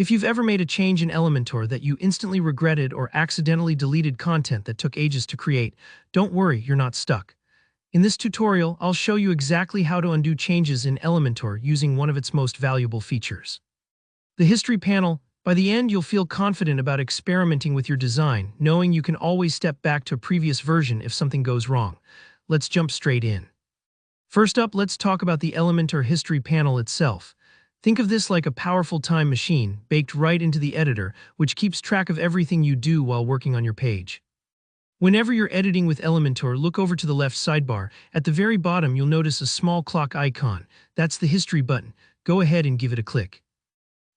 If you've ever made a change in Elementor that you instantly regretted or accidentally deleted content that took ages to create, don't worry, you're not stuck. In this tutorial, I'll show you exactly how to undo changes in Elementor using one of its most valuable features. The History panel. By the end, you'll feel confident about experimenting with your design, knowing you can always step back to a previous version if something goes wrong. Let's jump straight in. First up, let's talk about the Elementor History panel itself. Think of this like a powerful time machine baked right into the editor, which keeps track of everything you do while working on your page. Whenever you're editing with Elementor, look over to the left sidebar. At the very bottom, you'll notice a small clock icon. That's the History button. Go ahead and give it a click.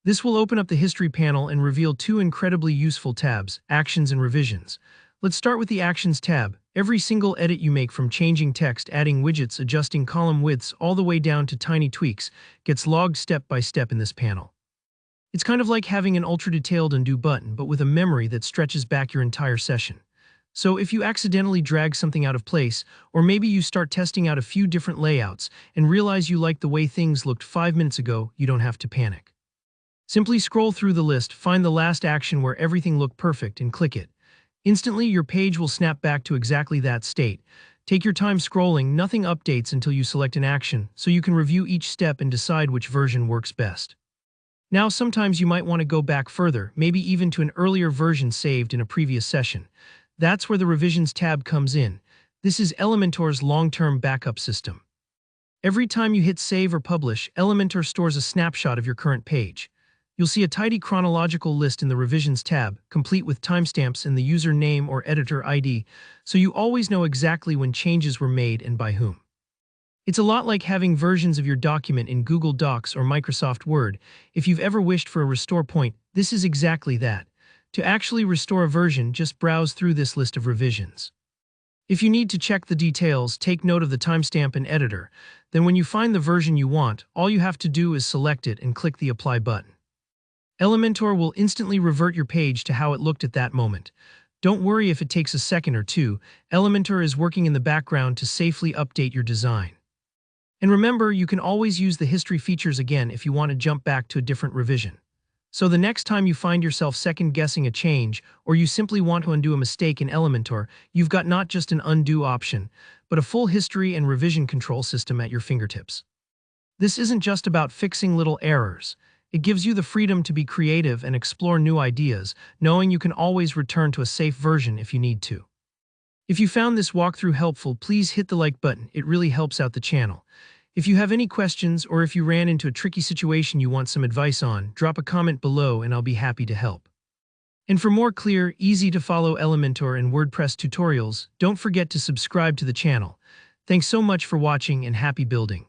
This will open up the History panel and reveal two incredibly useful tabs, Actions and Revisions. Let's start with the Actions tab. Every single edit you make, from changing text, adding widgets, adjusting column widths, all the way down to tiny tweaks, gets logged step by step in this panel. It's kind of like having an ultra-detailed undo button, but with a memory that stretches back your entire session. So if you accidentally drag something out of place, or maybe you start testing out a few different layouts and realize you like the way things looked 5 minutes ago, you don't have to panic. Simply scroll through the list, find the last action where everything looked perfect, and click it. Instantly, your page will snap back to exactly that state. Take your time scrolling, nothing updates until you select an action, so you can review each step and decide which version works best. Now, sometimes you might want to go back further, maybe even to an earlier version saved in a previous session. That's where the Revisions tab comes in. This is Elementor's long-term backup system. Every time you hit save or publish, Elementor stores a snapshot of your current page. You'll see a tidy chronological list in the Revisions tab, complete with timestamps and the user name or editor ID, so you always know exactly when changes were made and by whom. It's a lot like having versions of your document in Google Docs or Microsoft Word. If you've ever wished for a restore point, this is exactly that. To actually restore a version, just browse through this list of revisions. If you need to check the details, take note of the timestamp and editor. Then when you find the version you want, all you have to do is select it and click the Apply button. Elementor will instantly revert your page to how it looked at that moment. Don't worry if it takes a second or two. Elementor is working in the background to safely update your design. And remember, you can always use the history features again if you want to jump back to a different revision. So the next time you find yourself second-guessing a change, or you simply want to undo a mistake in Elementor, you've got not just an undo option, but a full history and revision control system at your fingertips. This isn't just about fixing little errors. It gives you the freedom to be creative and explore new ideas, knowing you can always return to a safe version if you need to. If you found this walkthrough helpful, please hit the like button. It really helps out the channel. If you have any questions, or if you ran into a tricky situation you want some advice on, drop a comment below and I'll be happy to help. And for more clear, easy-to-follow Elementor and WordPress tutorials, don't forget to subscribe to the channel. Thanks so much for watching and happy building.